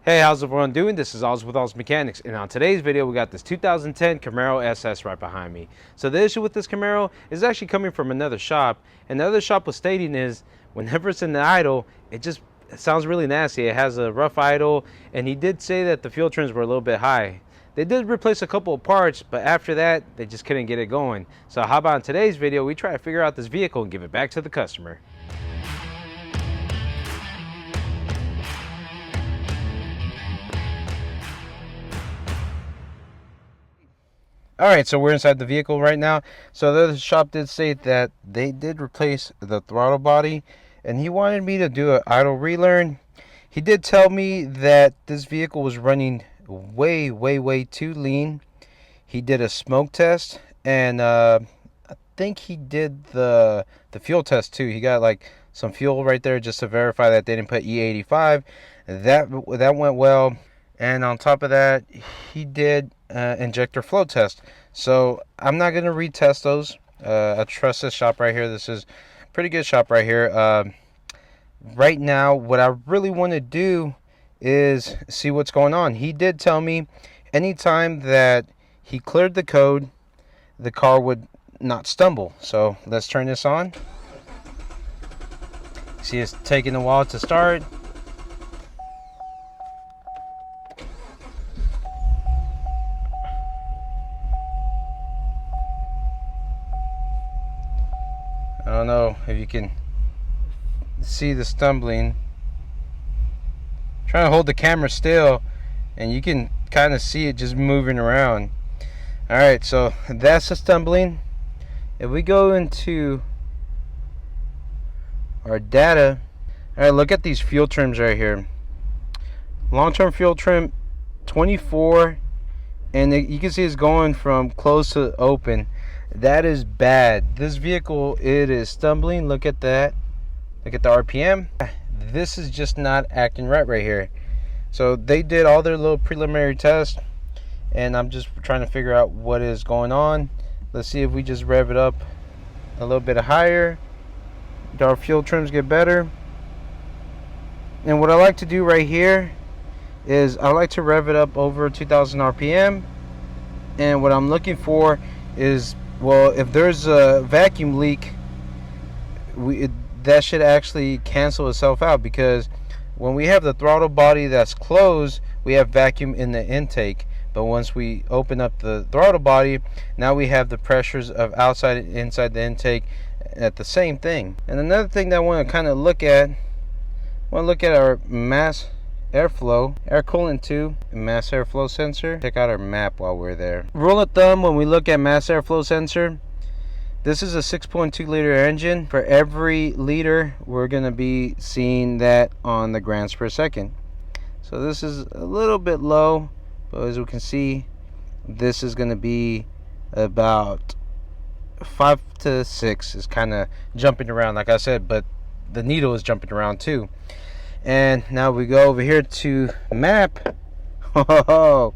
Hey, how's everyone doing? This is Oz with Oz Mechanics, and on today's video we got this 2010 Camaro SS right behind me. So the issue with this Camaro is actually coming from another shop, and the other shop was stating is whenever it's in the idle, it sounds really nasty. It has a rough idle, and he did say that the fuel trims were a little bit high. They did replace a couple of parts, but after that they just couldn't get it going. So how about in today's video we try to figure out this vehicle and give it back to the customer. Alright, so we're inside the vehicle right now. So the shop did say that they did replace the throttle body, and he wanted me to do an idle relearn. He did tell me that this vehicle was running way too lean. He did a smoke test, and I think he did the fuel test too. He got like some fuel right there just to verify that they didn't put E85. That went well. And on top of that, he did injector flow test. So I'm not going to retest those. I trust this shop right here. This is a pretty good shop right here. Right now, what I really want to do is see what's going on. He did tell me anytime that he cleared the code, the car would not stumble. So let's turn this on. See, it's taking a while to start. I don't know if you can see the stumbling. I'm trying to hold the camera still, and you can kind of see it just moving around. Alright, so that's the stumbling. If we go into our data, alright, look at these fuel trims right here. Long-term fuel trim 24, and you can see it's going from close to open. That is bad. This vehicle, it is stumbling. Look at that. Look at the RPM. This is just not acting right here. So they did all their little preliminary tests, and I'm just trying to figure out what is going on. Let's see if we just rev it up a little bit higher. Our fuel trims get better. And what I like to do right here is I like to rev it up over 2000 RPM. And what I'm looking for is, well, if there's a vacuum leak, that should actually cancel itself out, because when we have the throttle body that's closed, we have vacuum in the intake. But once we open up the throttle body, now we have the pressures of outside and inside the intake at the same thing. And another thing that I want to kind of look at, our mass airflow, air coolant 2, mass airflow sensor. Check out our map while we're there. Rule of thumb when we look at mass airflow sensor, this is a 6.2 liter engine. For every liter, we're going to be seeing that on the grams per second. So this is a little bit low, but as we can see, this is going to be about 5 to 6. Is kind of jumping around, like I said, but the needle is jumping around too. And now we go over here to map. Oh,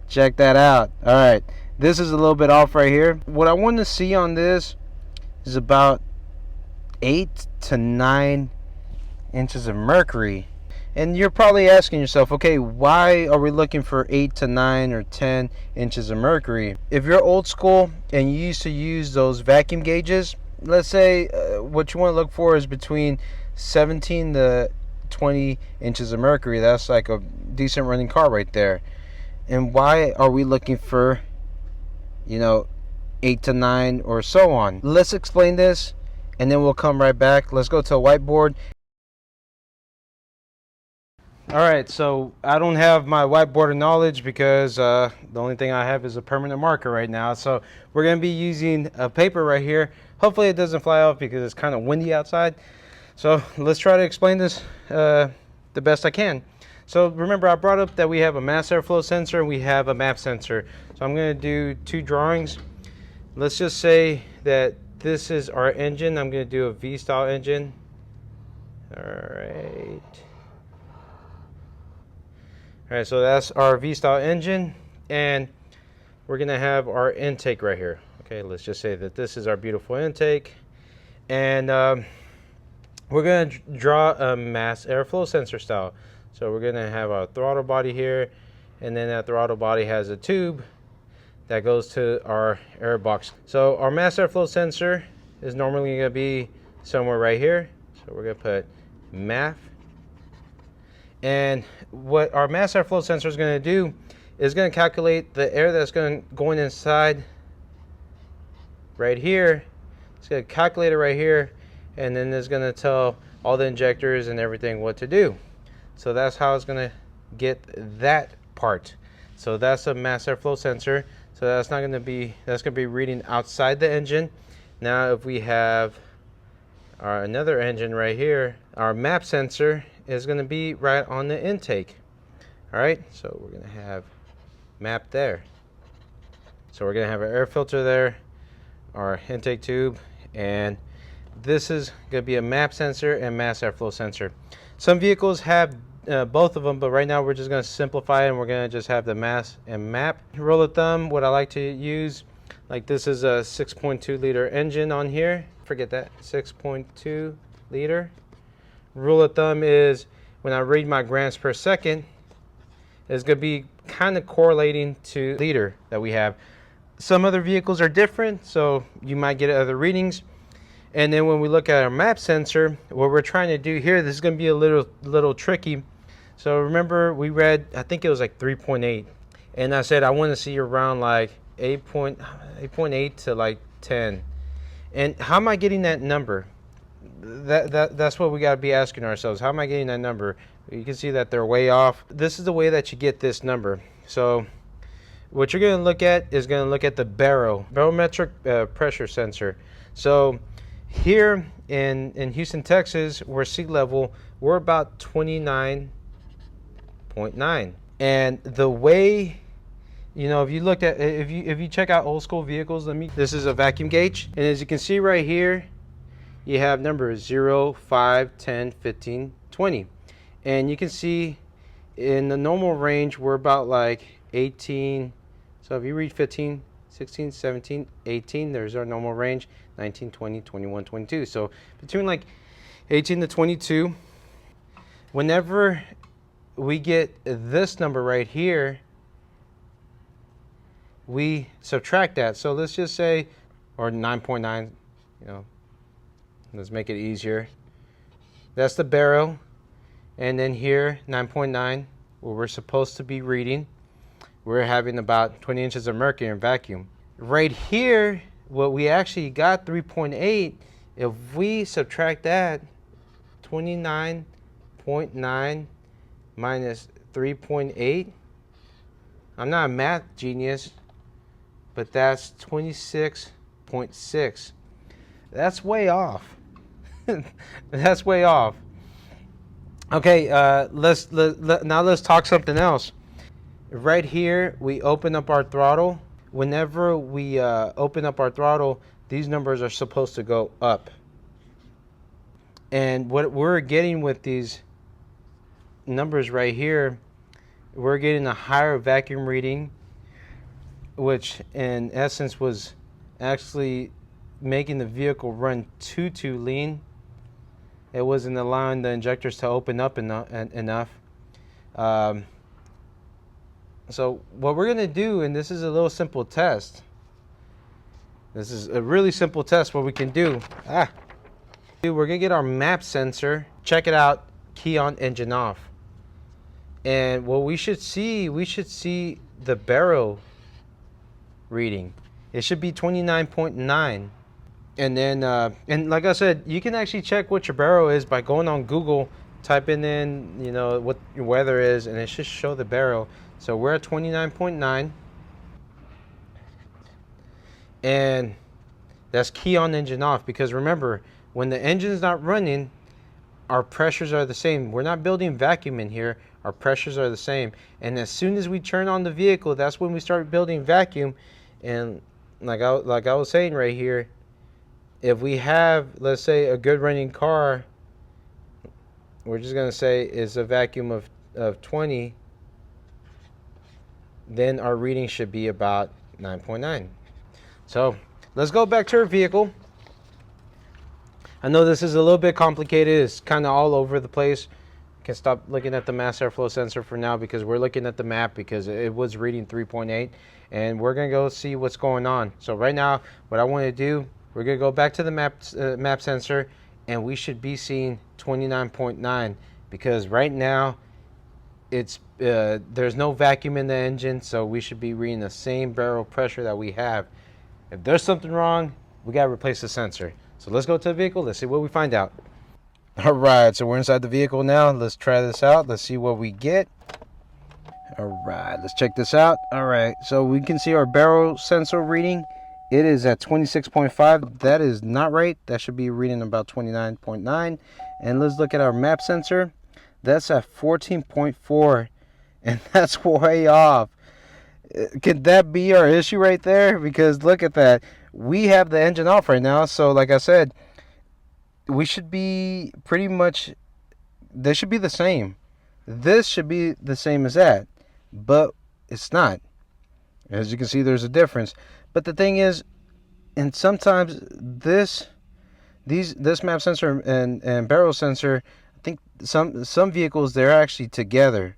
check that out. All right, this is a little bit off right here. What I want to see on this is about 8 to 9 inches of mercury. And you're probably asking yourself, okay, why are we looking for 8 to 9 or 10 inches of mercury? If you're old school and you used to use those vacuum gauges, let's say what you want to look for is between 17 to 20 inches of mercury. That's like a decent running car right there. And why are we looking for, 8 to 9 or so on? Let's explain this, and then we'll come right back. Let's go to a whiteboard. Alright, so I don't have my whiteboard knowledge because the only thing I have is a permanent marker right now. So we're going to be using a paper right here. Hopefully it doesn't fly off because it's kind of windy outside. So let's try to explain this the best I can. So remember, I brought up that we have a mass airflow sensor and we have a map sensor. So I'm going to do 2 drawings. Let's just say that this is our engine. I'm going to do a V-style engine. Alright, so that's our V-style engine, and we're going to have our intake right here. Okay, let's just say that this is our beautiful intake, and we're going to draw a mass airflow sensor style. So we're going to have our throttle body here, and then that throttle body has a tube that goes to our air box. So our mass airflow sensor is normally going to be somewhere right here. So we're going to put MAF. And what our mass airflow sensor is going to do is going to calculate the air that's going inside right here. It's going to calculate it right here, and then it's going to tell all the injectors and everything what to do. So that's how it's going to get that part. So that's a mass airflow sensor. So that's not going to be, that's going to be reading outside the engine. Now if we have our another engine right here, our MAP sensor is going to be right on the intake. All right, so we're going to have MAP there. So we're going to have our air filter there, our intake tube, and this is going to be a MAP sensor and mass airflow sensor. Some vehicles have both of them, but right now we're just going to simplify it, and we're going to just have the mass and MAP. Rule of thumb, what I like to use, like this is a 6.2 liter engine on here. Forget that, 6.2 liter. Rule of thumb is when I read my grams per second, it's going to be kind of correlating to liter that we have. Some other vehicles are different, so you might get other readings. And then when we look at our MAP sensor, what we're trying to do here, this is going to be a little tricky. So remember we read, I think it was like 3.8, and I said I want to see around like 8.8 to like 10. And how am I getting that number? That's what we got to be asking ourselves. How am I getting that number? You can see that they're way off. This is the way that you get this number. So what you're going to look at is going to look at the barometric pressure sensor. So here in Houston, Texas, where sea level, we're about 29.9. And the way, you know, if you look at, if you check out old school vehicles, this is a vacuum gauge, and as you can see right here, you have numbers 0, 5, 10, 15, 20. And you can see in the normal range, we're about like 18. So if you read 15, 16, 17, 18, there's our normal range, 19, 20, 21, 22. So between like 18 to 22, whenever we get this number right here, we subtract that. So let's just say, or 9.9, you know, let's make it easier. That's the baro. And then here, 9.9, where we're supposed to be reading, we're having about 20 inches of mercury in vacuum. Right here, what we actually got, 3.8, if we subtract that, 29.9 minus 3.8, I'm not a math genius, but that's 26.6. That's way off. That's way off. Okay, now let's talk something else. Right here, we open up our throttle. Whenever we open up our throttle, these numbers are supposed to go up. And what we're getting with these numbers right here, we're getting a higher vacuum reading, which in essence was actually making the vehicle run too lean. It wasn't allowing the injectors to open up enough. So what we're going to do, and this is a little simple test. This is a really simple test what we can do. We're going to get our MAP sensor, check it out, key on, engine off. And what we should see the baro reading. It should be 29.9. And then, and like I said, you can actually check what your baro is by going on Google, typing in, you know, what your weather is, and it should show the baro. So we're at 29.9. And that's key on, engine off, because remember, when the engine's not running, our pressures are the same. We're not building vacuum in here. Our pressures are the same. And as soon as we turn on the vehicle, that's when we start building vacuum. And like I was saying right here, if we have, let's say, a good running car, we're just going to say is a vacuum of 20, then our reading should be about 9.9. So let's go back to our vehicle. I know this is a little bit complicated. It's kind of all over the place, can stop looking at the mass airflow sensor for now because we're looking at the map because it was reading 3.8, and we're gonna go see what's going on. So right now, what I want to do, we're gonna go back to the map sensor, and we should be seeing 29.9 because right now it's there's no vacuum in the engine, so we should be reading the same barrel pressure that we have. If there's something wrong, we gotta replace the sensor. So let's go to the vehicle. Let's see what we find out. All right, so we're inside the vehicle now. Let's try this out. Let's see what we get. All right, let's check this out. All right, so we can see our barrel sensor reading. It is at 26.5. That is not right. That should be reading about 29.9. And let's look at our map sensor. That's at 14.4, and that's way off. Could that be our issue right there? Because look at that. We have the engine off right now, so like I said, we should be pretty much, they should be the same. This should be the same as that, but it's not. As you can see, there's a difference. But the thing is, and sometimes this map sensor and barrel sensor, I think some vehicles, they're actually together.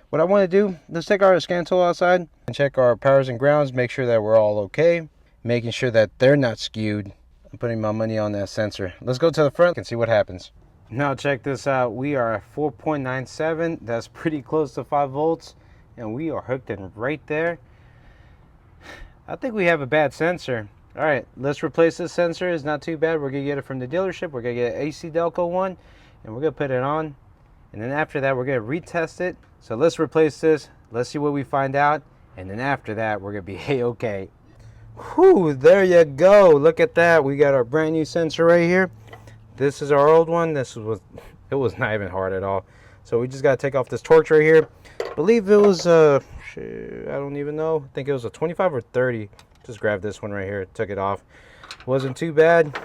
What I want to do, let's take our scan tool outside and check our powers and grounds, make sure that we're all okay, making sure that they're not skewed. I'm putting my money on that sensor. Let's go to the front and see what happens. Now check this out. We are at 4.97. That's pretty close to 5 volts, and we are hooked in right there. I think we have a bad sensor. All right, let's replace this sensor. It's not too bad. We're gonna get it from the dealership. We're gonna get an AC Delco one, and we're gonna put it on. And then after that, we're gonna retest it. So let's replace this. Let's see what we find out. And then after that, we're gonna be okay. Whew, there you go. Look at that. We got our brand new sensor right here. This is our old one. It was not even hard at all. So we just gotta take off this torch right here. I believe it was I don't even know. I think it was a 25 or 30. Just grabbed this one right here, took it off. Wasn't too bad.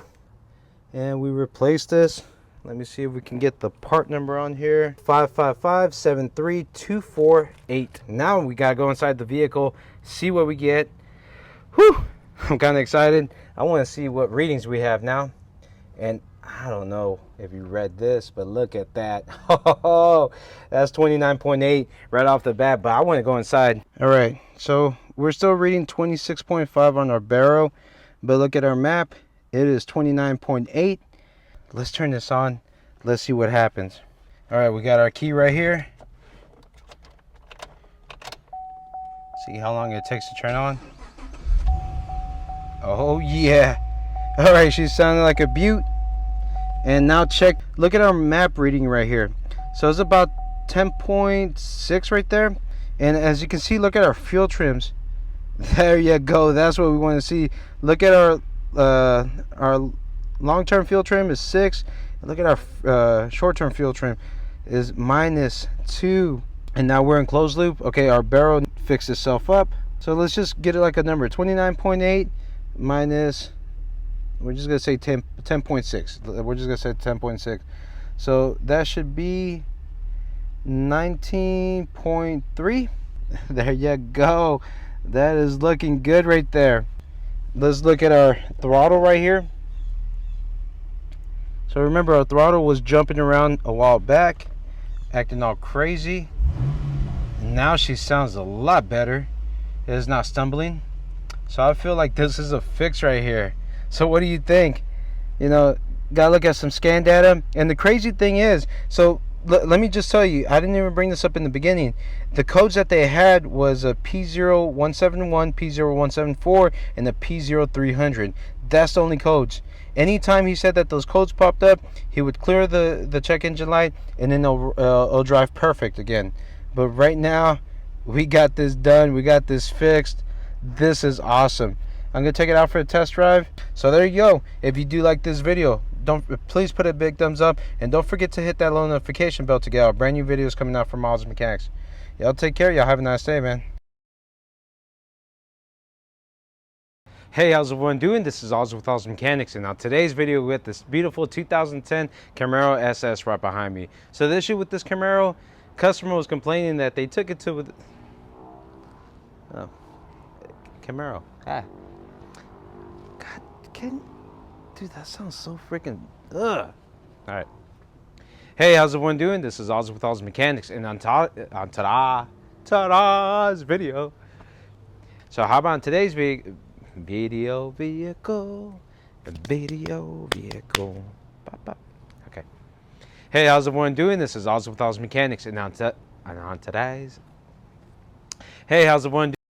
And we replaced this. Let me see if we can get the part number on here. 555-73248. Now we gotta go inside the vehicle, see what we get. Whew, I'm kind of excited. I want to see what readings we have now. And I don't know if you read this, but look at that. Oh, that's 29.8 right off the bat, but I want to go inside. All right, so we're still reading 26.5 on our barrel, but look at our map. It is 29.8. Let's turn this on. Let's see what happens. All right, we got our key right here. See how long it takes to turn on. Oh yeah. All right, she's sounding like a beaut. And now check, look at our map reading right here. So it's about 10.6 right there. And as you can see, look at our fuel trims. There you go. That's what we want to see. Look at our long-term fuel trim is 6. And look at our short-term fuel trim is -2. And now we're in closed loop. Okay, our barrel fixed itself up. So let's just get it like a number. 29.8 minus, we're just gonna say 10.6. We're just gonna say 10.6. So that should be 19.3. There you go. That is looking good right there. Let's look at our throttle right here. So remember, our throttle was jumping around a while back, acting all crazy. Now she sounds a lot better. It is not stumbling. So I feel like this is a fix right here. So what do you think? You know, gotta look at some scan data. And the crazy thing is, so let me just tell you, I didn't even bring this up in the beginning. The codes that they had was a P0171, P0174, and the P0300. That's the only codes. Anytime he said that those codes popped up, he would clear the check engine light, and then it'll drive perfect again. But right now, we got this done. We got this fixed. This is awesome. I'm gonna take it out for a test drive. So there you go. If you do like this video, please put a big thumbs up, and don't forget to hit that little notification bell to get our brand new videos coming out from Miles Mechanics. Y'all take care. Y'all have a nice day, man. Hey, how's everyone doing? This is Oz with Oz Mechanics, and on today's video we got this beautiful 2010 Camaro SS right behind me. So the issue with this Camaro, customer was complaining that they took it to Camaro. God, dude, that sounds so freaking All right. Hey, how's everyone doing? This is Oz with Oz Mechanics, and on today's video. So how about today's video vehicle? Okay. Hey, how's everyone doing? This is Oz with Oz Mechanics, and on today's. Hey, how's everyone doing?